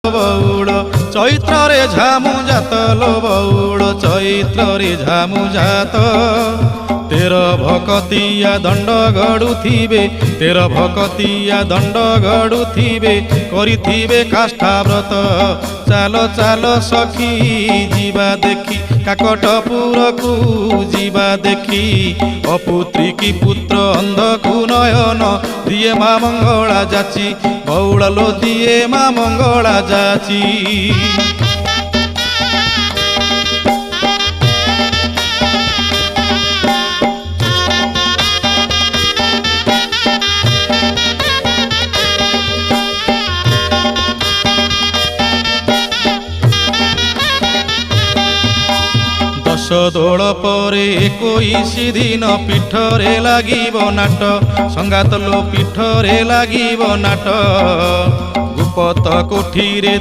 बौड़ चैत्रे झामु जात लो बौड़ चैत्रे झामु जात तेर भकतिया दंड गड़ुथिबे तेर भकतिया दंड गड़ुथिबे करिथिबे काष्ठाव्रत चाल चाल सखी जीवा देखी काकटपुर को जीवा देखी अपुत्री की पुत्र अंधकु नयन दिए माँ मंगला जाची बौड़लो दिए माँ मंगला जाची। दोल परे 21 दिन पीठरे लागिब नाट संगात लो पीठरे लागिब नाट गुपत कोठी रे